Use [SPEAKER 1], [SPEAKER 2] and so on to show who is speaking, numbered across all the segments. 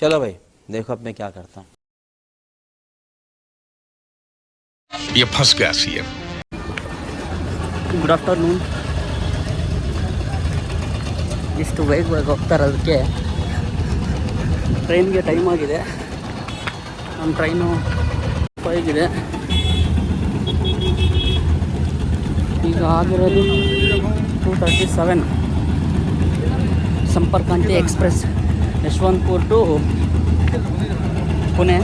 [SPEAKER 1] चलो भाई देखो अब मैं क्या करता हूँ.
[SPEAKER 2] ये फंस गया सीएम.
[SPEAKER 3] Good afternoon. ಇಷ್ಟು ವೇಗವಾಗಿ ಹೋಗ್ತಾರೆ, ಅದಕ್ಕೆ ಟ್ರೈನ್ಗೆ ಟೈಮ್ ಆಗಿದೆ. ನಮ್ಮ ಟ್ರೈನು 5 ಇದೆ. ಈಗ ಆಗಿರೋದು 2:37. Sampark Kranti Express Yesvantpur to Pune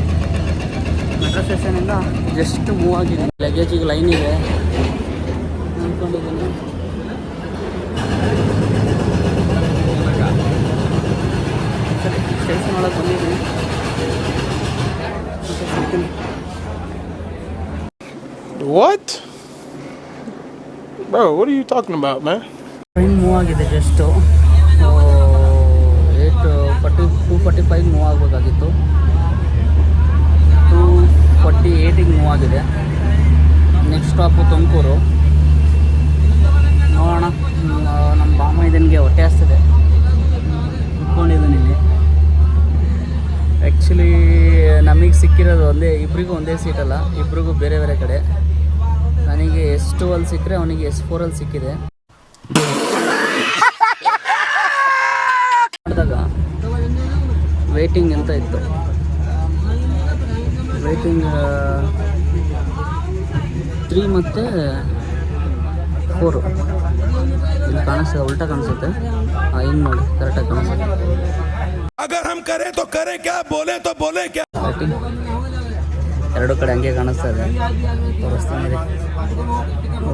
[SPEAKER 3] metro ಸ್ಟೇಷನಿಂದ ಜಸ್ಟ್ ಮೂವ್ ಆಗಿದೆ. ಲಗೇಜಿಗೆ ಲೈನ್ ಇದೆ ಅಂದ್ಕೊಂಡಿದ್ದೀನಿ. ಸರಿ, ಸ್ಟೇಷನ್ ಒಳಗೆ ಬಂದಿದ್ದೀನಿ.
[SPEAKER 4] What? Bro, what are you talking about, man?
[SPEAKER 3] Train move ಆಗಿದೆ. ಜಸ್ಟು 2:45 ಮೂವ್ ಆಗಬೇಕಾಗಿತ್ತು. 2:48ಗೆ ಮೂವ್ ಆಗಿದೆ. Next stop Tumakuru. ನೋಡೋಣ. ನಮ್ಮ ಬಾಮೈದನಿಗೆ ಹೊಟ್ಟೆ ಹಸ್ತಿದೆ, ಕುತ್ಕೊಂಡಿದ್ದೀನಿ ಇಲ್ಲಿ. ಆ್ಯಕ್ಚುಲಿ ನಮಗೆ ಸಿಕ್ಕಿರೋದು ಇಬ್ಬರಿಗೂ ಒಂದೇ ಸೀಟಲ್ಲ, ಇಬ್ರಿಗೂ ಬೇರೆ ಬೇರೆ ಕಡೆ. ನನಗೆ S2 ಸಿಕ್ಕರೆ ಅವನಿಗೆ S4 ಸಿಕ್ಕಿದೆ. ಮಾಡಿದಾಗ ವೇಟಿಂಗ್ ಅಂತ ಇತ್ತು. ವೇಟಿಂಗ್ 3 ಮತ್ತು 4 ಇಲ್ಲಿ ಕಾಣಿಸ್ತದೆ. ಉಲ್ಟಾ ಕಾಣಿಸುತ್ತೆ. ಹಿಂಗೆ ನೋಡಿ, ಕರೆಕ್ಟಾಗಿ ಕಾಣಿಸುತ್ತೆ. ವೇಟಿಂಗ್ ಎರಡು ಕಡೆ ಹಂಗೆ ಕಾಣಿಸ್ತಾ ಇದೆ, ತೋರಿಸ್ತಾನೆ ಇದೆ.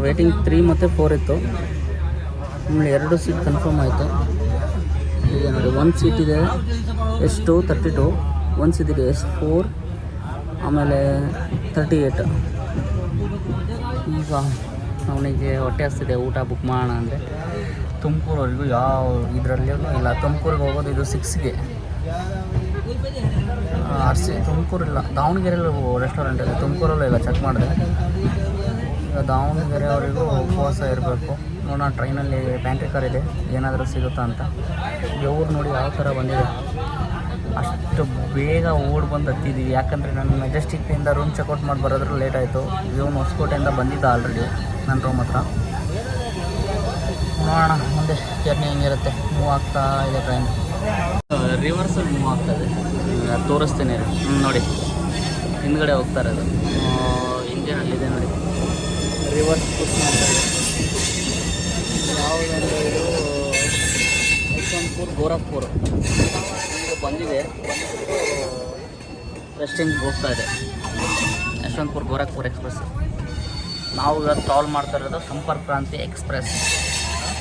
[SPEAKER 3] ವೇಟಿಂಗ್ 3 ಮತ್ತು 4 ಇತ್ತು. ಆಮೇಲೆ 2 ಸೀಟ್ ಕನ್ಫರ್ಮ್ ಆಯಿತು. ಈಗ ನೋಡಿ, 1 ಸೀಟ್ ಇದೆ S2 32, 1 ಸೀಟ್ ಇದೆ S4, ಆಮೇಲೆ 38. ಈಗ ಅವನಿಗೆ ಹೊಟ್ಟೆ ಹಸ್ತಿದೆ, ಊಟ ಬುಕ್ ಮಾಡೋಣ ಅಂದರೆ. ತುಮಕೂರವರೆಗೂ ಯಾವ ಇದರಲ್ಲೂ ಇಲ್ಲ. ತುಮಕೂರಿಗೆ ಹೋಗೋದು ಇದು 6ಗೆ. ತುಮಕೂರಿಲ್ಲ, ದಾವಣಗೆರೆಯಲ್ಲಿ ರೆಸ್ಟೋರೆಂಟ್ ಇದೆ. ತುಮಕೂರಲ್ಲೂ ಇಲ್ಲ, ಚೆಕ್ ಮಾಡಿದೆ. ಈಗ ದಾವಣಗೆರೆವರೆಗೂ ಉಪವಾಸ ಇರಬೇಕು. ನೋಡೋಣ, ಟ್ರೈನಲ್ಲಿ ಪ್ಯಾಂಟ್ರಿ ಕಾರ್ ಇದೆ, ಏನಾದರೂ ಸಿಗುತ್ತಾ ಅಂತ. ಊರು ನೋಡಿ ಯಾವ ಥರ ಬಂದಿದೆ. ಅಷ್ಟು ಬೇಗ ಓಡಿ ಬಂದು ಹತ್ತಿದ್ದೀವಿ. ಯಾಕಂದರೆ ನಾನು ಮೆಜೆಸ್ಟಿಕ್ನಿಂದ ರೂಮ್ ಚೆಕ್ಔಟ್ ಮಾಡಿ ಬರೋದ್ರಲ್ಲಿ ಲೇಟ್ ಆಯಿತು. ಇವನು ಹೊಸಕೋಟೆಯಿಂದ ಬಂದಿದ್ದ ಆಲ್ರೆಡಿ ನನ್ನ ರೂಮ್ ಹತ್ರ. ನೋಡೋಣ ಮುಂದೆ ಜರ್ನಿ ಹೆಂಗಿರುತ್ತೆ. ಮೂವ್ ಆಗ್ತಾ ಇದೆ ಟ್ರೈನ್. ರಿವರ್ಸಲ್ಲಿ ಮೂವ್ ಆಗ್ತಾಯಿದೆ, ತೋರಿಸ್ತೀನಿ ನೋಡಿ. ಹಿಂದ್ಗಡೆ ಹೋಗ್ತಾ ಇರೋದು ಇಂಜಿನಲ್ಲಿದೆ ನೋಡಿ. ರಿವರ್ಸ್ ಪುಷ್ ಮಾಡ್ತಾಯಿದೆ. ಯಾವುದಂದ್ರೆ ಇದು ಯಶವಂತಪುರ ಗೋರಖ್ಪುರ ಈಗ ಬಂದಿದೆ. ರೆಸ್ಟಿಂಗ್ ಹೋಗ್ತಾ ಇದೆ ಯಶವಂತಪುರ ಗೋರಖ್ಪುರ ಎಕ್ಸ್ಪ್ರೆಸ್. ನಾವು ಈಗ ಟ್ರಾವೆಲ್ ಮಾಡ್ತಾ ಇರೋದು ಸಂಪರ್ಕ್ ಕ್ರಾಂತಿ ಎಕ್ಸ್ಪ್ರೆಸ್,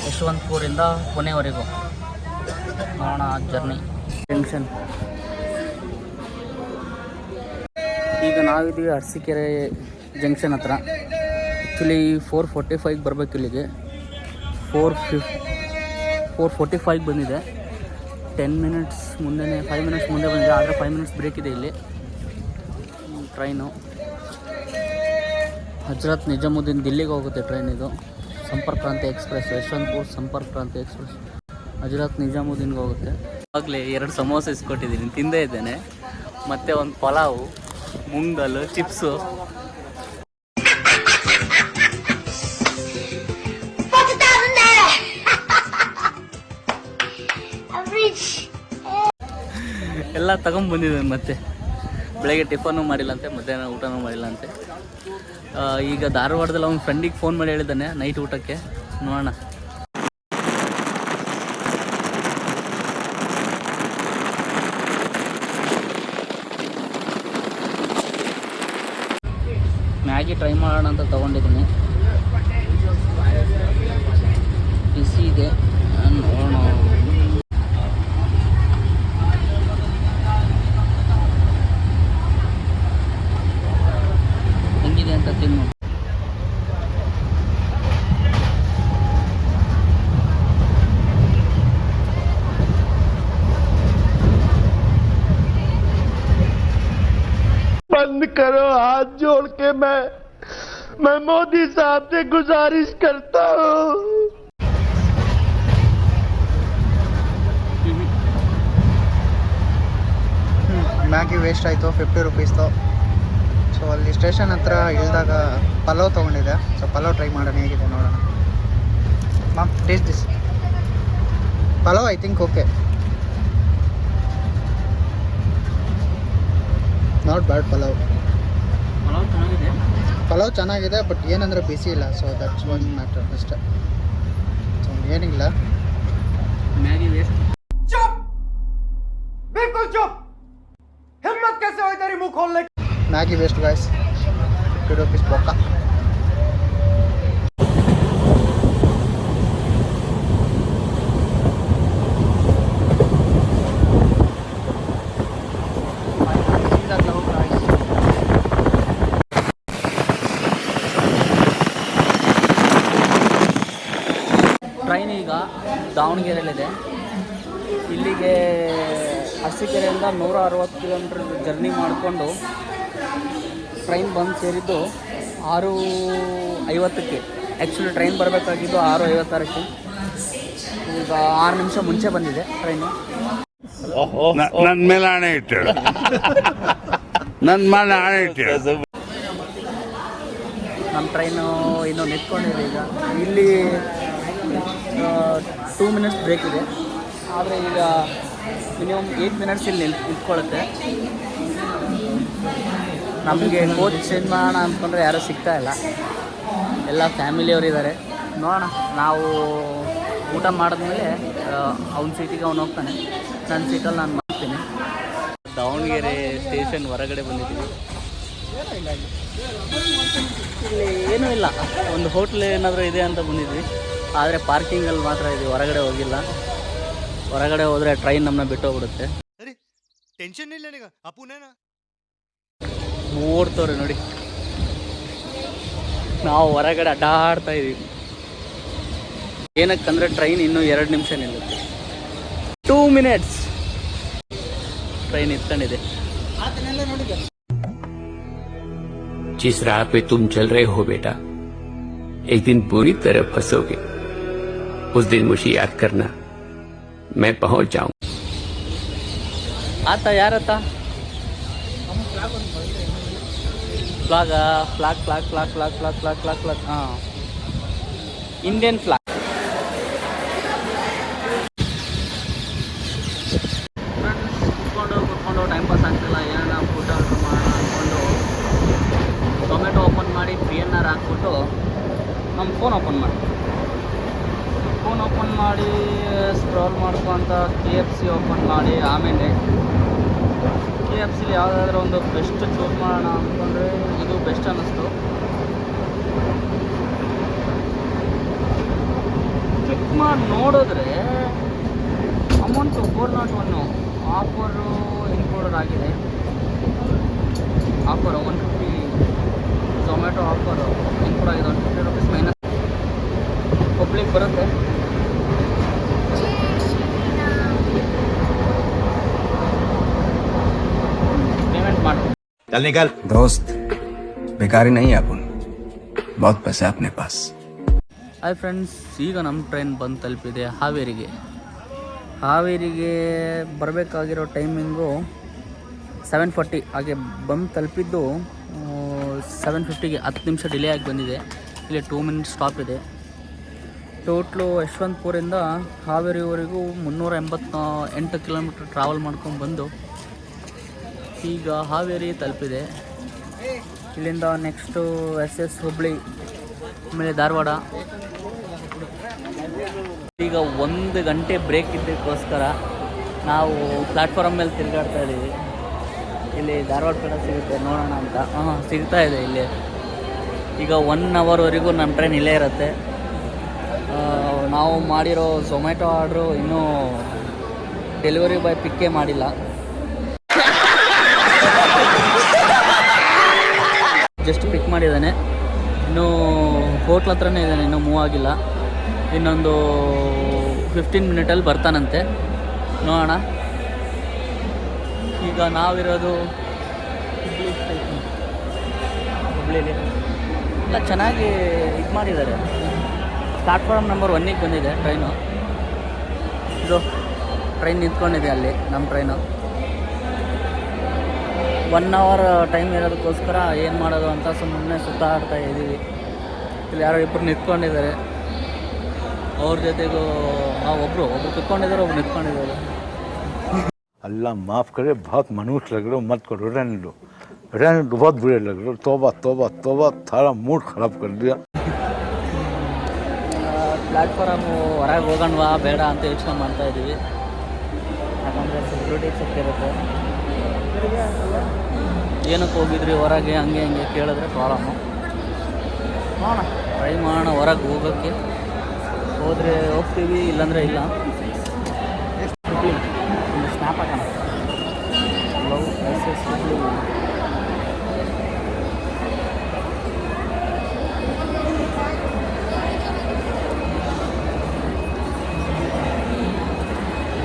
[SPEAKER 3] ಯಶವಂತಪುರಿಂದ ಪುಣೆವರೆಗೂ. ನೋಡೋಣ ಜರ್ನಿ. ಜಂಕ್ಷನ್ ಈಗ ನಾವಿದ್ದೀವಿ ಅರಸೀಕೆರೆ ಜಂಕ್ಷನ್ ಹತ್ರ. ಆ್ಯಕ್ಚುಲಿ 4:45 ಬರಬೇಕು ಇಲ್ಲಿಗೆ. 4:45 ಬಂದಿದೆ. 10 ಮಿನಿಟ್ಸ್ ಮುಂದೆನೇ, 5 ಮಿನಿಟ್ಸ್ ಮುಂದೆ ಬಂದಿದೆ. ಆದರೆ 5 ಮಿನಿಟ್ಸ್ ಬ್ರೇಕ್ ಇದೆ ಇಲ್ಲಿ. ಟ್ರೈನು ಹಜರತ್ ನಿಜಾಮುದ್ದೀನ್ ದಿಲ್ಲಿಗೆ ಹೋಗುತ್ತೆ ಟ್ರೈನ್ ಇದು. ಸಂಪರ್ಕ್ ಕ್ರಾಂತಿ ಎಕ್ಸ್ಪ್ರೆಸ್, ಯಶವಂತಪುರ ಸಂಪರ್ಕ್ ಕ್ರಾಂತಿ ಎಕ್ಸ್ಪ್ರೆಸ್ ಹಜರತ್ ನಿಜಾಮುದ್ದೀನ್ಗೆ ಹೋಗುತ್ತೆ. ಆಗಲೇ 2 ಸಮೋಸ ಇಸ್ಕೊಟ್ಟಿದ್ದೀನಿ, ತಿಂದೇ ಇದ್ದೇನೆ. ಮತ್ತು ಒಂದು ಪಲಾವು, ಮುಂಗಲ್, ಚಿಪ್ಸು. ಎಲ್ಲ ತಗೊಂಡ್ಬಂದಿದ್ದೇನೆ. ಮತ್ತೆ ಬೆಳಗ್ಗೆ ಟಿಫನ್ನು ಮಾಡಿಲ್ಲಂತೆ, ಮಧ್ಯಾಹ್ನ ಊಟನೂ ಮಾಡಿಲ್ಲಂತೆ. ಈಗ ಧಾರವಾಡದಲ್ಲಿ ಅವ್ನ ಫ್ರೆಂಡಿಗೆ ಫೋನ್ ಮಾಡಿ ಹೇಳಿದ್ದಾನೆ ನೈಟ್ ಊಟಕ್ಕೆ. ನೋಡೋಣ. ಮ್ಯಾಗಿ ಟ್ರೈ ಮಾಡೋಣ ಅಂತ ತೊಗೊಂಡಿದ್ದೀನಿ. ಬಿಸಿ ಇದೆ, ನೋಡೋಣ. ಹೆಂಗಿದೆ ಅಂತ ತಿನ್ನು.
[SPEAKER 5] बंद करो, हाथ जोड़ के मैं मोदी साहब से गुजारिश करता हूँ.
[SPEAKER 3] ಮ್ಯಾಗಿ ವೇಸ್ಟ್ ಆಯಿತು 50 ರುಪೀಸ್ದು. ಸೊ ಅಲ್ಲಿ ಸ್ಟೇಷನ್ ಹತ್ರ ಇಳಿದಾಗ ಪಲಾವ್ ತೊಗೊಂಡಿದ್ದೆ. ಸೊ ಪಲಾವ್ ಟ್ರೈ ಮಾಡೋಣ, ಹೇಗಿದೆ ನೋಡೋಣ. Ma'am taste this pulao. I think okay, not bad pulao. Pulao ಚೆನ್ನಾಗಿದೆ, ಬಟ್ ಏನಂದರೆ ಬಿಸಿ ಇಲ್ಲ. ಸೊ ದಟ್ಸ್ ಒನ್ ಮ್ಯಾಟರ್ ಅಷ್ಟೇ. ಸೊ ಏನಿಲ್ಲ, Maggi waste. Maggi waste guys. 50 rupees ಪೊಕ್ಕ. ಟ್ರೈನ್ ಈಗ ದಾವಣಗೆರೆಯಲ್ಲಿದೆ. ಇಲ್ಲಿಗೆ ಅರಸೀಕೆರೆಯಿಂದ 160 ಕಿಲೋಮೀಟ್ರ್ ಜರ್ನಿ ಮಾಡಿಕೊಂಡು ಟ್ರೈನ್ ಬಂದು ಸೇರಿದ್ದು 6:50ಕ್ಕೆ. Actually train ಬರಬೇಕಾಗಿದ್ದು 6:56ಕ್ಕೆ. ಈಗ 6 ನಿಮಿಷ ಮುಂಚೆ ಬಂದಿದೆ ಟ್ರೈನು.
[SPEAKER 2] ನನ್ನ ಮೇಲೆ ಆಣೆ ಇಟ್ಟಳು, ನನ್ನ ಮೇಲೆ ಆಣೆ ಇಟ್ಟಳು.
[SPEAKER 3] ನಮ್ಮ ಟ್ರೈನು ಇನ್ನೂ ನಿಂತ್ಕೊಂಡಿದೆ. ಈಗ ಇಲ್ಲಿ 2 ಮಿನಿಟ್ಸ್ ಬ್ರೇಕ್ ಇದೆ, ಆದರೆ ಈಗ ಮಿನಿಮಮ್ 8 ಮಿನಿಟ್ಸ್ ಇಲ್ಲಿ ನಿಂತ್ಕೊಳ್ಳುತ್ತೆ. ನಮಗೆ ಕೋಚ್ ಚೇಂಜ್ ಮಾಡೋಣ ಅಂದ್ಕೊಂಡ್ರೆ ಯಾರೂ ಸಿಗ್ತಾ ಇಲ್ಲ, ಎಲ್ಲ ಫ್ಯಾಮಿಲಿಯವರು ಇದ್ದಾರೆ. ನೋಡೋಣ, ನಾವು ಊಟ ಮಾಡಿದ್ಮೇಲೆ ಅವ್ನ ಸೀಟಿಗೆ ಅವ್ನು ಹೋಗ್ತಾನೆ, ನನ್ನ ಸೀಟಲ್ಲಿ ನಾನು ಮಾಡ್ತೀನಿ. ದಾವಣಗೆರೆ ಸ್ಟೇಷನ್ ಹೊರಗಡೆ ಬಂದಿದ್ದೀವಿ. ಇಲ್ಲಿ ಏನೂ ಇಲ್ಲ, ಒಂದು ಹೋಟ್ಲ್ ಏನಾದರೂ ಇದೆ ಅಂತ ಬಂದಿದ್ವಿ. ಆದರೆ ಪಾರ್ಕಿಂಗಲ್ಲಿ ಮಾತ್ರ ಇದೆ, ಹೊರಗಡೆ ಹೋಗಿಲ್ಲ. ಹೊರಗಡೆ ಹೋದರೆ ಟ್ರೈನ್ ನಮ್ಮನ್ನ ಬಿಟ್ಟು ಹೋಗ್ಬಿಡುತ್ತೆ.
[SPEAKER 6] ಟೆನ್ಷನ್ ಇಲ್ಲ ನಿಗ ಅಪ್ಪುನೇನಾ
[SPEAKER 3] ಓಡ್ತವ್ರೆ ನೋಡಿ. ನಾವು ಹೊರಗಡೆ ಅಡ್ಡಾಡ್ತಾ ಇದ್ದೀವಿ. ಏನಕ್ಕಂದರೆ ಟ್ರೈನ್ ಇನ್ನೂ 2 ನಿಮಿಷ ನಿಲ್ಲುತ್ತೆ. 2 ಮಿನಿಟ್ಸ್ ಟ್ರೈನ್ ಇಟ್ಕೊಂಡಿದೆ.
[SPEAKER 7] जिस राह पे तुम चल रहे हो बेटा, एक दिन पूरी तरह फंसोगे. उस दिन मुझे याद करना, मैं पहुंच जाऊं.
[SPEAKER 3] ಆತ ಯಾರತ್ತ? Flag flag flag flag flag flag flag flag flag ಹಾಂ, ಇಂಡಿಯನ್ ಫ್ಲಾಗ್. ಕುತ್ಕೊಂಡು ಟೈಮ್ ಪಾಸ್ ಆಗ್ತಿಲ್ಲ, ಏನಾರ ಫುಡ್ ಆರ್ಡ್ರ್ ಮಾಡೋಣ ಅಂದ್ಕೊಂಡು ಟೊಮೆಟೊ ಓಪನ್ ಮಾಡಿ PNR ಹಾಕ್ಬಿಟ್ಟು ನಮ್ಮ ಫೋನ್ ಓಪನ್ ಮಾಡಿ ಸ್ಕ್ರಾಲ್ ಮಾಡ್ಕೊತ KFC ಓಪನ್ ಮಾಡಿ, ಆಮೇಲೆ KFCಲಿ ಯಾವುದಾದ್ರೂ ಒಂದು ಬೆಸ್ಟ್ ಚೂಸ್ ಮಾಡೋಣ ಅಂದ್ಕೊಂಡ್ರೆ ಇದು ಬೆಸ್ಟ್ ಅನ್ನಿಸ್ತು. ಚೆಕ್ ಮಾಡಿ ನೋಡಿದ್ರೆ ಅಮೌಂಟು 401 ಆಫರು ಇನ್ಕ್ಲೂಡೆಡ್ ಆಗಿದೆ. ಆಫರು 150 ಝೊಮ್ಯಾಟೊ ಆಫರು ಇನ್ಕ್ಲೂಡ್ ಆಗಿದೆ. 150 ರುಪೀಸ್ ಮೈನಸ್ ಪಬ್ಲಿಕ್ ಬರುತ್ತೆ. पेमेंट मार
[SPEAKER 6] चल निकल
[SPEAKER 8] दोस्त, बेकारी नहीं है अपन, बहुत पैसे अपने पास.
[SPEAKER 3] ಹಾಯ್ ಫ್ರೆಂಡ್ಸ್, ಈಗ ನಮ್ಮ ಟ್ರೈನ್ ಬಂದು ತಲುಪಿದೆ ಹಾವೇರಿಗೆ ಬರಬೇಕಾಗಿರೋ ಟೈಮಿಂಗು 7:40. ಹಾಗೆ ಬಂದು ತಲುಪಿದ್ದು 7:50ಗೆ. 10 ನಿಮಿಷ ಡಿಲೇ ಆಗಿ ಬಂದಿದೆ. ಇಲ್ಲಿ 2 ಮಿನಿಟ್ಸ್ ಸ್ಟಾಪ್ ಇದೆ. ಟೋಟ್ಲು ಯಶವಂತಪುರಿಂದ ಹಾವೇರಿವರೆಗೂ 388 ಕಿಲೋಮೀಟ್ರ್ ಟ್ರಾವೆಲ್ ಮಾಡ್ಕೊಂಡು ಬಂದು ಈಗ ಹಾವೇರಿ ತಲುಪಿದೆ. ಇಲ್ಲಿಂದ ನೆಕ್ಸ್ಟು SS ಹುಬ್ಳಿ, ಆಮೇಲೆ ಧಾರವಾಡ. ಈಗ 1 ಗಂಟೆ ಬ್ರೇಕ್ ಇದ್ದಕ್ಕೋಸ್ಕರ ನಾವು ಪ್ಲ್ಯಾಟ್ಫಾರ್ಮ್ ಮೇಲೆ ತಿರುಗಾಡ್ತಾ ಇದ್ದೀವಿ. ಇಲ್ಲಿ ಧಾರವಾಡ ಕಡೆ ಸಿಗುತ್ತೆ ನೋಡೋಣ ಅಂತ. ಸಿಗ್ತಾ ಇದೆ ಇಲ್ಲಿ. ಈಗ 1 ಅವರ್ವರೆಗೂ ನಮ್ಮ ಟ್ರೈನ್ ಇಲ್ಲೇ ಇರುತ್ತೆ. ನಾವು ಮಾಡಿರೋ ಝೊಮ್ಯಾಟೊ ಆರ್ಡ್ರು ಇನ್ನೂ ಡೆಲಿವರಿ ಬಾಯ್ ಪಿಕ್ಕೇ ಮಾಡಿಲ್ಲ. ಜಸ್ಟ್ ಪಿಕ್ ಮಾಡಿದ್ದಾನೆ, ಇನ್ನೂ ಹೋಟ್ಲ್ ಹತ್ರನೇ ಇದ್ದಾನೆ, ಇನ್ನೂ ಮೂವ್ ಆಗಿಲ್ಲ. ಇನ್ನೊಂದು 15 ಮಿನಿಟಲ್ಲಿ ಬರ್ತಾನಂತೆ, ನೋಡೋಣ. ಈಗ ನಾವಿರೋದು ಹುಬ್ಳಿಲಿ. ಎಲ್ಲ ಚೆನ್ನಾಗಿ ಇದು ಮಾಡಿದ್ದಾರೆ. ಪ್ಲಾಟ್ಫಾರ್ಮ್ ನಂಬರ್ 1ಗೆ ಬಂದಿದೆ ಟ್ರೈನು. ಇದು ಟ್ರೈನ್ ನಿಂತ್ಕೊಂಡಿದೆ ಅಲ್ಲಿ ನಮ್ಮ ಟ್ರೈನು. 1 ಅವರ್ ಟೈಮ್ ಇರೋದಕ್ಕೋಸ್ಕರ ಏನು ಮಾಡೋದು ಅಂತ ಸುಮ್ಮನೆ ಸುತ್ತಾಡ್ತಾ ಇದ್ದೀವಿ. ಇಲ್ಲಿ ಯಾರೋ ಇಬ್ಬರು ನಿಂತ್ಕೊಂಡಿದ್ದಾರೆ. ಅವ್ರ ಜೊತೆಗೂ ಒಬ್ಬರು ಕುತ್ಕೊಂಡಿದ್ದಾರೆ, ಒಬ್ರು ನಿಂತ್ಕೊಂಡಿದ್ದಾರೆ.
[SPEAKER 2] अल्लाह माफ़ करे, बहुत मनुष्य लग रहे हो, मत करो, रहने दो, बहुत बुरे लग रहे हो. तौबा तौबा तौबा, थारा मूड खराब कर दिया.
[SPEAKER 3] ಪ್ಲ್ಯಾಟ್ಫಾರಮು ಹೊರಗೆ ಹೋಗೋಣವಾ ಬೇಡ ಅಂತ ಯೋಚನೆ ಮಾಡ್ತಾ ಇದ್ದೀವಿ. ಯಾಕಂದರೆ ಸೆಕ್ಯೂರಿಟಿ ಚೆಕ್ ಇರುತ್ತೆ. ಏನಕ್ಕೆ ಹೋಗಿದ್ರಿ ಹೊರಗೆ ಹಂಗೆ ಕೇಳಿದ್ರೆ ಪ್ರಾಬ್ಲಮ್ಮು. ನೋಡೋಣ, ಟ್ರೈ ಮಾಡೋಣ ಹೊರಗೆ ಹೋಗೋಕ್ಕೆ. ಹೋದರೆ ಹೋಗ್ತೀವಿ, ಇಲ್ಲಾಂದರೆ ಇಲ್ಲ. ಒಂದು ಸ್ನ್ಯಾಪ್ ಹಾಕೋಣ. ಲವ್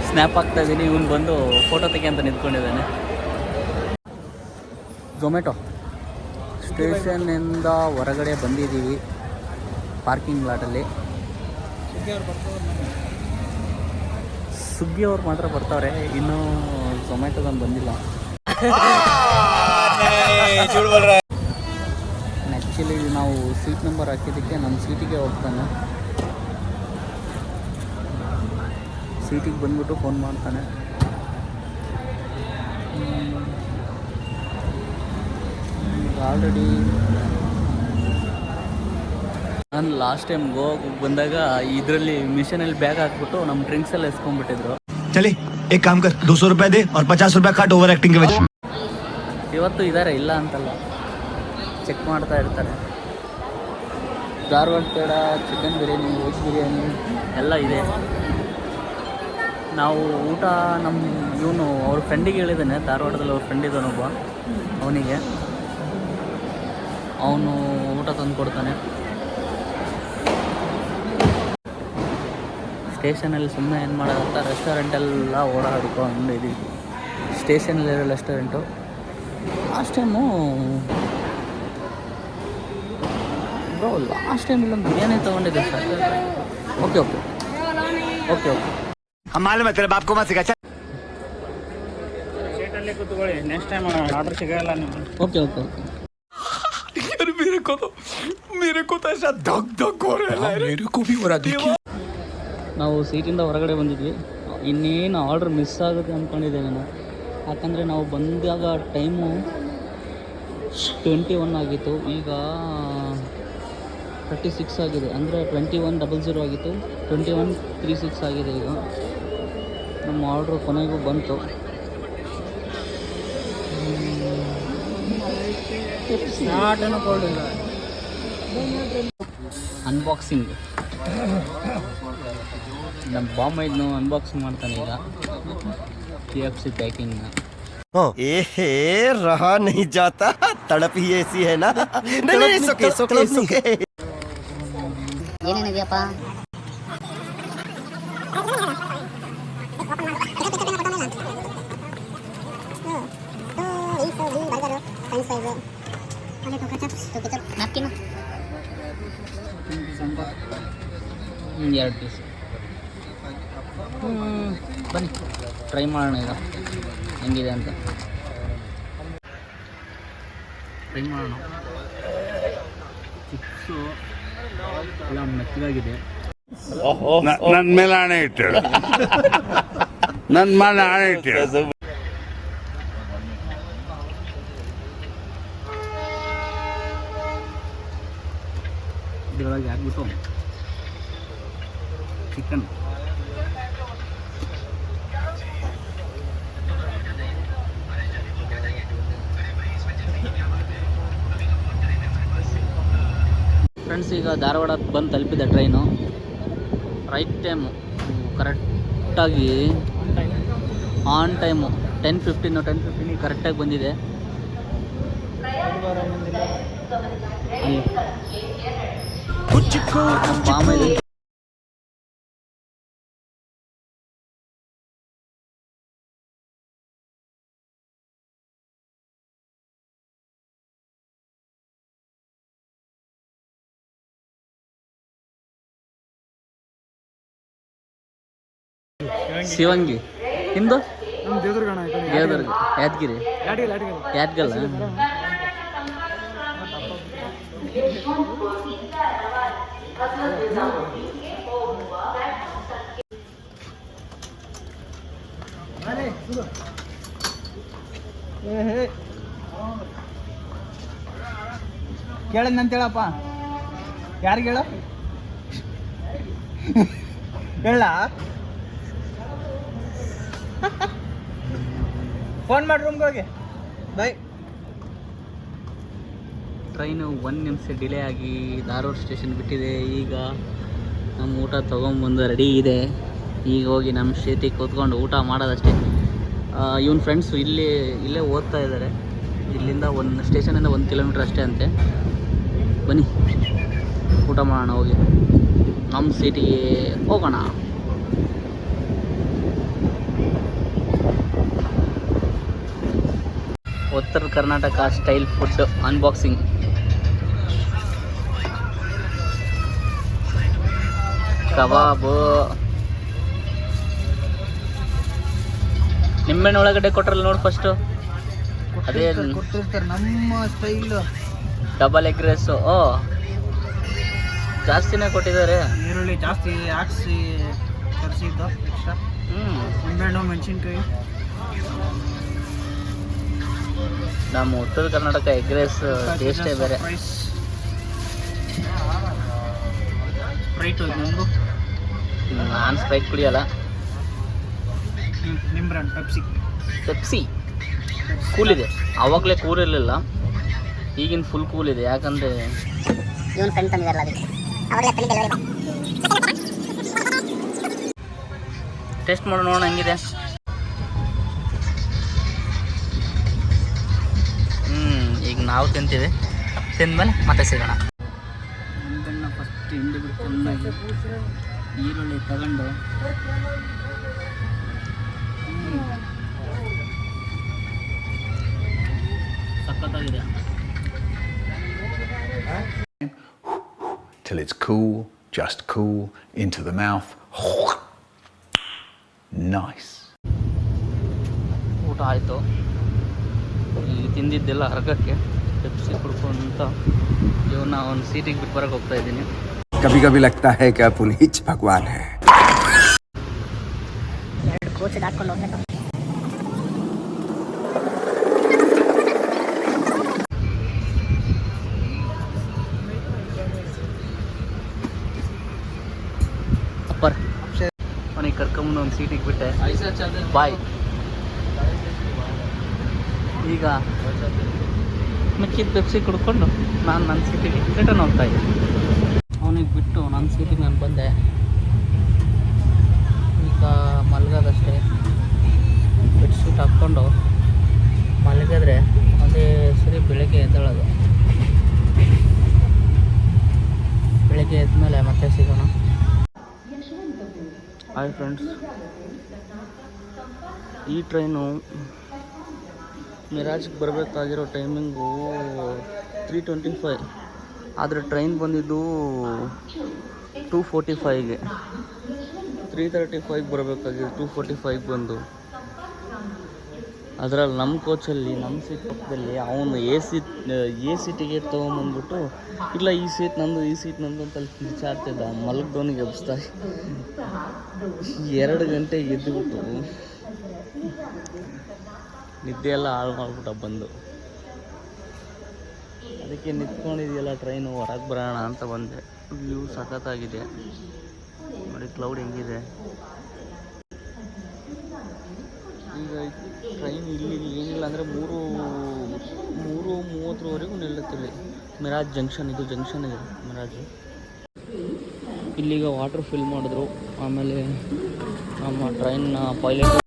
[SPEAKER 3] ಸ್ನ್ಯಾಪ್ ಹಾಕ್ತಾ ಇದ್ದೀನಿ. ಇವನು ಬಂದು ಫೋಟೋ ತೆಗೆ ಅಂತ ನಿಂತ್ಕೊಂಡಿದ್ದಾನೆ. ಝೊಮ್ಯಾಟೊ ಸ್ಟೇಷನ್ನಿಂದ ಹೊರಗಡೆ ಬಂದಿದ್ದೀವಿ, ಪಾರ್ಕಿಂಗ್ ಲಾಟಲ್ಲಿ. ಸುಗ್ಗಿ ಅವ್ರು ಮಾತ್ರ ಬರ್ತಾವ್ರೆ, ಇನ್ನೂ ಝೊಮ್ಯಾಟೊದೊಂದು ಬಂದಿಲ್ಲ. ಆ್ಯಕ್ಚುಲಿ ನಾವು ಸೀಟ್ ನಂಬರ್ ಹಾಕಿದ್ದಕ್ಕೆ ನಮ್ಮ ಸೀಟಿಗೆ ಹೋಗ್ತಾನೆ. ಸೀಟಿಗೆ ಬಂದ್ಬಿಟ್ಟು ಫೋನ್ ಮಾಡ್ತಾನೆ. ಆಲ್ರೆಡಿ ನಾನು ಲಾಸ್ಟ್ ಟೈಮ್ ಗೋವಾಗೆ ಬಂದಾಗ ಇದರಲ್ಲಿ ಮಿಷನಲ್ಲಿ ಬ್ಯಾಗ್ ಹಾಕ್ಬಿಟ್ಟು ನಮ್ಮ ಡ್ರಿಂಕ್ಸ್ ಎಲ್ಲ ಎಸ್ಕೊಂಡ್ಬಿಟ್ಟಿದ್ರು.
[SPEAKER 6] चले एक काम कर, 200 रुपए दे और 50 रुपए काट ओवर एक्टिंग के वजह.
[SPEAKER 3] ಇವತ್ತು ಇದ್ದಾರೆ, ಇಲ್ಲ ಅಂತಲ್ಲ, ಚೆಕ್ ಮಾಡ್ತಾ ಇರ್ತಾರೆ. ಧಾರವಾಡ ಪೇಡ, ಚಿಕನ್ ಬಿರಿಯಾನಿ, ವೆಜ್ ಬಿರಿಯಾನಿ ಎಲ್ಲ ಇದೆ. ನಾವು ಊಟ ಇವನು ಅವ್ರ ಫ್ರೆಂಡಿಗೆ ಹೇಳಿದ್ದಾನೆ, ಧಾರವಾಡದಲ್ಲಿ ಅವ್ರ ಫ್ರೆಂಡ್ ಇದ್ದಾನೊಬ್ಬ, ಅವನಿಗೆ ಅವನು ಊಟ ತಂದು ಕೊಡ್ತಾನೆ. ಸ್ಟೇಷನಲ್ಲಿ ಸುಮ್ಮನೆ ಏನು ಮಾಡೋದಂತ ರೆಸ್ಟೋರೆಂಟೆಲ್ಲ ಓಡಾಡ್ಕೊಂಡು ಇದ್ದೀವಿ. ಸ್ಟೇಷನಲ್ಲಿರೋ ರೆಸ್ಟೋರೆಂಟು. ಲಾಸ್ಟ್ ಟೈಮು ಇಲ್ಲೊಂದು ಬಿರಿಯಾನಿ ತೊಗೊಂಡಿದ್ದೆ sir. Okay okay okay okay
[SPEAKER 6] हम मालूम है तेरे बाप को मत सिखा.
[SPEAKER 3] ಸೀಟಲ್ಲಿ ಕೂತ್ಕೊಳ್ಳಿ, ನೆಕ್ಸ್ಟ್ ಟೈಮ್ ಆರ್ಡರ್ ಸಿಗಲ್ಲ ನಿಮಗೆ. Okay okay okay.
[SPEAKER 6] मेरे को तो ऐसा धक धक हो रहा है. मेरे को भी हो रहा है.
[SPEAKER 3] ನಾವು ಸೀಟಿಂದ ಹೊರಗಡೆ ಬಂದಿದ್ವಿ. ಇನ್ನೇನು ಆರ್ಡ್ರ್ ಮಿಸ್ ಆಗುತ್ತೆ ಅಂದ್ಕೊಂಡಿದ್ದೆ ನಾನು. ಯಾಕಂದರೆ ನಾವು ಬಂದಾಗ ಟೈಮು 21 ಆಗಿತ್ತು, ಈಗ 36 ಆಗಿದೆ. ಅಂದರೆ 21:00 ಆಗಿತ್ತು, 21:36 ಆಗಿದೆ. ಈಗ ನಮ್ಮ ಆರ್ಡ್ರು ಕೊನೆಗೂ ಬಂತು. ಅನ್ಬಾಕ್ಸಿಂಗ್ ನಮ್ಮ ಬಾಂಬೈದ್ನು ಅನ್ಬಾಕ್ಸಿಂಗ್ ಮಾಡ್ತಾನೆ ಈಗ. KFC ಪ್ಯಾಕಿಂಗ್ನ.
[SPEAKER 5] ए रहा नहीं जाता, तड़प ही ऐसी है ना. नहीं सुके सुके सुके.
[SPEAKER 9] ಏನೇನಿದೆಯಪ್ಪ?
[SPEAKER 3] ಎರಡು ಪೀಸ್. ಬನ್ನಿ ಟ್ರೈ ಮಾಡೋಣ ಈಗ ಹೆಂಗಿದೆ ಅಂತ. ಟ್ರೈ ಮಾಡೋಣ. ಚಿಪ್ಸು ಎಲ್ಲ ಮೆತ್ತಗಾಗಿದೆ.
[SPEAKER 2] ನನ್ನ ಮೇಲೆ ಆಣೆ ಇಟ್ಟಳು, ನನ್ನ ಮೇಲೆ ಆಣೆ ಇಟ್ಟಳು.
[SPEAKER 3] ಇದರೊಳಗೆ ಹಾಕ್ಬಿಟ್ಟು ಚಿಕನ್ ಫ್ರೆಂಡ್ಸ್, ಈಗ ಧಾರವಾಡ ಬಂದು ತಲುಪಿದೆ ಟ್ರೈನು. ರೈಟ್ ಟೈಮು ಕರೆಕ್ಟಾಗಿ ಆನ್ ಟೈಮು 10:15 ಕರೆಕ್ಟಾಗಿ ಬಂದಿದೆ. ಬಾಂಬೆ ಶಿವಂಗಿ ನಿಮ್ಮದು ದೇವದುರ್ಗ ಯಾದಗಿರಿ ಯಾದಗಲ್ಲ
[SPEAKER 9] ಕೇಳಿದ್ನಂತ ಹೇಳಪ್ಪ. ಯಾರಿಗೆ ಹೇಳು? ಹೇಳ ಫೋನ್ ಮಾಡಿ ರೂಮ್ಗೆ ಹೋಗಿ. ಬಾಯ್.
[SPEAKER 3] ಟ್ರೈನು 1 ನಿಮಿಷ ಡಿಲೇ ಆಗಿ ಧಾರವಾಡ ಸ್ಟೇಷನ್ ಬಿಟ್ಟಿದೆ. ಈಗ ನಮ್ಮ ಊಟ ತೊಗೊಂಬಂದು ರೆಡಿ ಇದೆ. ಈಗ ಹೋಗಿ ನಮ್ಮ ಸ್ಟೇಟಿಗೆ ಕೂತ್ಕೊಂಡು ಊಟ ಮಾಡೋದಷ್ಟೇ. ಇವನ ಫ್ರೆಂಡ್ಸು ಇಲ್ಲೇ ಓದ್ತಾ ಇದ್ದಾರೆ. ಇಲ್ಲಿಂದ ಒಂದು ಸ್ಟೇಷನಿಂದ 1 ಕಿಲೋಮೀಟ್ರ್ ಅಷ್ಟೇ ಅಂತೆ. ಬನ್ನಿ ಊಟ ಮಾಡೋಣ ಹೋಗಿ. ನಮ್ಮ ಸೀಟಿಗೆ ಹೋಗೋಣ. Uttara Karnataka style food unboxing. Kebab, ನಿಂಬೆಹಣ್ಣು ಒಳಗಡೆ ಕೊಟ್ರಲ್ಲ ನೋಡಿ ಫಸ್ಟು. ಅದೇ
[SPEAKER 9] ಕೊಟ್ಟಿರ್ತಾರೆ ನಮ್ಮ ಸ್ಟೈಲ್.
[SPEAKER 3] Double egg rice. ಓ ಜಾಸ್ತಿನೇ ಕೊಟ್ಟಿದ್ದಾರೆ.
[SPEAKER 9] ಈರುಳ್ಳಿ ಜಾಸ್ತಿ ಹಾಕ್ಸಿ ತರಿಸಿದ್ದು ಎಕ್ಸ್ಟ್ರಾ. ನಿಂಬೆಹಣ್ಣು, ಮೆಣಸಿನ್ಕಾಯಿ.
[SPEAKER 3] ನಮ್ಮ ಉತ್ತರ ಕರ್ನಾಟಕ ಎಗ್ ರೈಸ್ ಟೇಸ್ಟೇ ಬೇರೆ.
[SPEAKER 9] ಸ್ಪ್ರೈಟು ಇದೊಂದು.
[SPEAKER 3] ನಾನು ಸ್ಪ್ರೈಟ್ ಕುಡಿಯಲ್ಲ.
[SPEAKER 9] ನಿಂಬ್ರನ್
[SPEAKER 3] ಪೆಪ್ಸಿ ಕೂಲಿದೆ. ಆವಾಗಲೇ ಕೂಲಿರಲಿಲ್ಲ, ಈಗಿನ ಫುಲ್ ಕೂಲಿದೆ. ಯಾಕಂದರೆ
[SPEAKER 10] ಇವನು ಫ್ರೆಂಡ್ ತಂದಿದ್ದಾರಲ್ಲ ಅದಕ್ಕೆ
[SPEAKER 3] ಟೇಸ್ಟ್ ಮಾಡಿ ನೋಡೋಣ ಹೆಂಗಿದೆ. ಈಗ ನಾವು ತಿಂತೀವಿ. ತಿಂದಮೇಲೆ ಮತ್ತೆ ಸಿಗೋಣ. ನಿಂಬೆಹಣ್ಣು ಫಸ್ಟ್ ಹಿಂಡಿಬಿಟ್ಟು ಚೆನ್ನಾಗಿ ಈರುಳ್ಳಿ ತಗೊಂಡು ಸಖತ್ತಾಗಿದೆ.
[SPEAKER 6] Till it's cool, just cool, into the mouth. Nice.
[SPEAKER 3] ಊಟ ಆಯಿತು. ಈಗ ತಿಂದಿದ್ದೆಲ್ಲ ಹರಗಕ್ಕೆ ಪೆಪ್ಸಿ ಕುಡ್ಕೊಂತ ಇವನ್ನ ಒಂದು ಸೀಟಿಗೆ ಬಿಟ್ಟು ಬರೋಕ್ಕೆ ಹೋಗ್ತಾ ಇದ್ದೀನಿ.
[SPEAKER 8] कभी कभी लगता है कि आप उन्हीं भगवान हैं.
[SPEAKER 10] ಕೋಚ್ ಹಾಕೊಂಡು ಹೋಗ್ಬೇಕು.
[SPEAKER 3] ಅಪ್ಪರ್ ಅವನಿಗೆ ಕರ್ಕೊಂಬಂದು ಒಂದು ಸೀಟಿಗೆ ಬಿಟ್ಟೆ. ಬಾಯ್. ಈಗ ಮಿಕ್ಕಿದ ಪೆಪ್ಸಿ ಕುಡ್ಕೊಂಡು ನಾನು ನನ್ನ ಸೀಟಿಗೆ ರಿಟರ್ನ್ ಹೋಗ್ತಾ ಇದ್ದೆ. ಅವನಿಗೆ ಬಿಟ್ಟು ನನ್ನ ಸೀಟಿಗೆ ನಾನು ಬಂದೆ. ಈಗ ಮಲಗೋದಷ್ಟೇ. ಬೆಡ್ಶೀಟ್ ಹಾಕ್ಕೊಂಡು ಮಲಗಿದ್ರೆ ಅದೇ ಸರಿ ಬೆಳಗ್ಗೆ ಎದ್ದೇಳೋದು. ಬೆಳಗ್ಗೆ ಎದ್ಮೇಲೆ ಮತ್ತೆ ಸಿಗೋಣ. ಹಾಯ್ ಫ್ರೆಂಡ್ಸ್, ಈ ಟ್ರೈನು ಮಿರಾಜ್ಗೆ ಬರಬೇಕಾಗಿರೋ ಟೈಮಿಂಗು 3:25. ಆದರೆ ಟ್ರೈನ್ ಬಂದಿದ್ದು 2:45ಗೆ. 3:35ಗೆ ಬರಬೇಕಾಗಿದೆ, 2:45ಗೆ ಬಂದು. ಅದರಲ್ಲಿ ನಮ್ಮ ಕೋಚಲ್ಲಿ ನಮ್ಮ ಸೀಟ್ ಪಕ್ಕದಲ್ಲಿ ಅವನು ಎ ಸಿ ಟಿಕೆಟ್ ತೊಗೊಂಬಂದ್ಬಿಟ್ಟು ಇಲ್ಲ ಈ ಸೀಟ್ ನಂದು ಅಂತ ವಿಚಾರ್ತಿದ್ದ. ಮಲಗ್ದವನಿಗೆ ಎಬ್ಸ್ತಾ 2 ಗಂಟೆಗೆ ಎದ್ದುಬಿಟ್ಟು ನಿದ್ದೆಯೆಲ್ಲ ಹಾಳು ಮಾಡ್ಬಿಟ್ಟ ಬಂದು. ಅದಕ್ಕೆ ನಿಂತ್ಕೊಂಡಿದೆಯಲ್ಲ ಟ್ರೈನು, ಹೊರಗೆ ಬರೋಣ ಅಂತ ಬಂದೆ. ವ್ಯೂ ಸಖತ್ತಾಗಿದೆ ನೋಡಿ, ಕ್ಲೌಡ್ ಹೆಂಗಿದೆ. ಈಗ ಟ್ರೈನ್ ಇಲ್ಲಿ ಏನಿಲ್ಲ ಅಂದರೆ 3:30ವರೆಗೂ ನಿಲ್ಲುತ್ತಿಲ್ಲಿ. ಮಿರಾಜ್ ಜಂಕ್ಷನ್, ಇದು ಜಂಕ್ಷನ್ ಇದೆ ಮಿರಾಜು. ಇಲ್ಲಿಗ ವಾಟ್ರ್ ಫಿಲ್ ಮಾಡಿದ್ರು. ಆಮೇಲೆ ನಮ್ಮ ಟ್ರೈನ್ನ ಪೈಲಟ್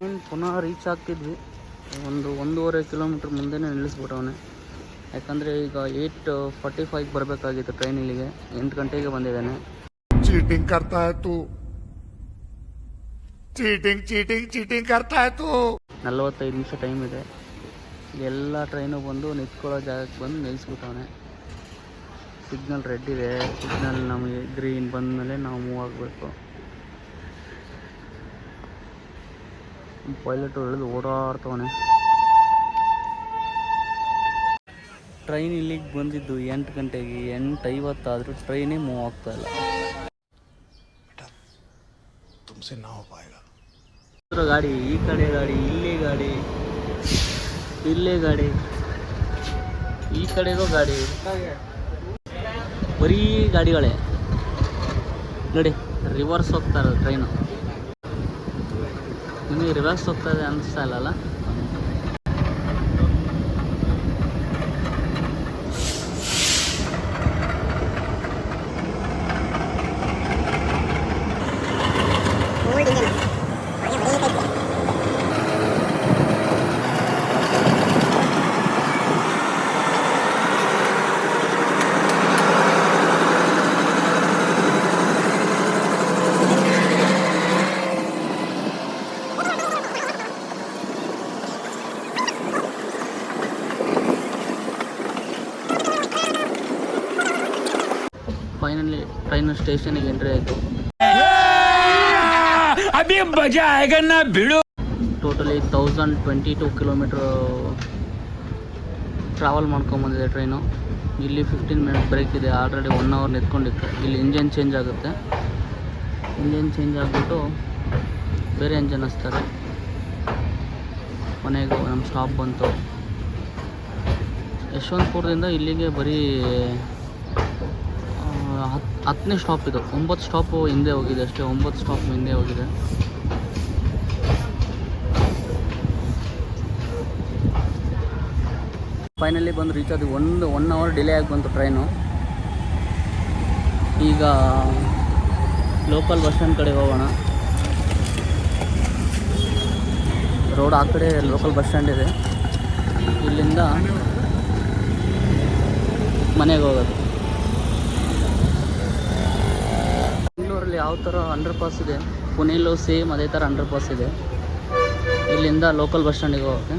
[SPEAKER 3] ಪುನಃ ರೀಚ್ ಆಗ್ತಿದ್ವಿ, ಒಂದೂವರೆ ಕಿಲೋಮೀಟ್ರ್ ಮುಂದೆನೇ ನಿಲ್ಲಿಸ್ಬಿಟ್ಟವನೆ. ಯಾಕಂದರೆ ಈಗ 8:45 ಬರಬೇಕಾಗಿತ್ತು ಟ್ರೈನ್ ಇಲ್ಲಿಗೆ, 8 ಗಂಟೆಗೆ ಬಂದಿದ್ದಾನೆ.
[SPEAKER 6] चीटिंग करता है तू, चीटिंग चीटिंग चीटिंग करता है तू.
[SPEAKER 3] 45 ನಿಮಿಷ ಟೈಮ್ ಇದೆ. ಎಲ್ಲ ಟ್ರೈನು ಬಂದು ನಿಂತ್ಕೊಳ್ಳೋ ಜಾಗಕ್ಕೆ ಬಂದು ನಿಲ್ಲಿಸ್ಬಿಟ್ಟವನೆ. ಸಿಗ್ನಲ್ ರೆಡ್ ಇದೆ, ಸಿಗ್ನಲ್ ನಮಗೆ ಗ್ರೀನ್ ಬಂದಮೇಲೆ ನಾವು ಮೂವ್ ಆಗಬೇಕು. ಪೈಲಟು ಇಳಿದು ಓಡಾಡ್ತವನೆ. ಟ್ರೈನ್ ಇಲ್ಲಿಗೆ ಬಂದಿದ್ದು 8 ಗಂಟೆಗೆ, 8:50 ಆದರೂ ಟ್ರೈನೇ ಮೂವ್ ಆಗ್ತಾ ಇಲ್ಲ.
[SPEAKER 6] तुमसे ना हो पाएगा.
[SPEAKER 3] ಗಾಡಿ, ಈ ಕಡೆ ಗಾಡಿ, ಇಲ್ಲೇ ಗಾಡಿ, ಈ ಕಡೆಗೂ ಗಾಡಿ, ಬರೀ ಗಾಡಿಗಳೇ ನೋಡಿ. ರಿವರ್ಸ್ ಹೋಗ್ತಾ ಇರೋದು ಟ್ರೈನು. ನಿಮಗೆ ರಿವರ್ಸ್ ಹೋಗ್ತಾ ಇದೆ ಅನಿಸ್ತಾ ಇಲ್ಲಲ್ಲ? ಫೈನಲಿ ಟ್ರೈನ್ ಸ್ಟೇಷನಿಗೆ ಎಂಟ್ರಿ ಆಯಿತು. ಟೋಟಲಿ 1022 ಕಿಲೋಮೀಟ್ರ್ ಟ್ರಾವೆಲ್ ಮಾಡ್ಕೊಂಬಂದಿದೆ ಟ್ರೈನು. ಇಲ್ಲಿ 15 ಮಿನಿಟ್ ಬ್ರೇಕ್ ಇದೆ. ಆಲ್ರೆಡಿ 1 ಅವರ್ ನಿಂತ್ಕೊಂಡಿತ್ತು. ಇಲ್ಲಿ ಇಂಜನ್ ಚೇಂಜ್ ಆಗುತ್ತೆ. ಇಂಜನ್ ಚೇಂಜ್ ಆಗಿಬಿಟ್ಟು ಬೇರೆ ಇಂಜನ್ ಹಚ್ತಾರೆ. ಕೊನೆಗೂ ನಮ್ಮ ಸ್ಟಾಪ್ ಬಂತು. ಯಶವಂತಪುರದಿಂದ ಇಲ್ಲಿಗೆ ಬರೀ 10ನೇ ಸ್ಟಾಪ್ ಇದು. 9 ಸ್ಟಾಪು ಹಿಂದೆ ಹೋಗಿದೆ ಅಷ್ಟೇ. 9 ಸ್ಟಾಪ್ ಹಿಂದೆ ಹೋಗಿದೆ. ಫೈನಲಿ ಬಂದು ರೀಚ್ ಆದ್ವಿ. 1 ಅವರ್ ಡಿಲೇ ಆಗಿ ಬಂತು ಟ್ರೈನು. ಈಗ ಲೋಕಲ್ ಬಸ್ ಸ್ಟ್ಯಾಂಡ್ ಕಡೆಗೆ ಹೋಗೋಣ. ರೋಡ್ ಆ ಕಡೆ ಲೋಕಲ್ ಬಸ್ ಸ್ಟ್ಯಾಂಡ್ ಇದೆ. ಇಲ್ಲಿಂದ ಮನೆಗೆ ಹೋಗೋದು. ಬೆಂಗಳೂರಲ್ಲಿ ಯಾವ ಥರ ಅಂಡರ್ ಪಾಸ್ ಇದೆ, ಪುಣೆಯಲ್ಲೂ ಸೇಮ್ ಅದೇ ಥರ ಅಂಡರ್ ಪಾಸ್ ಇದೆ. ಇಲ್ಲಿಂದ ಲೋಕಲ್ ಬಸ್ ಸ್ಟ್ಯಾಂಡಿಗೆ ಹೋಗೋಕ್ಕೆ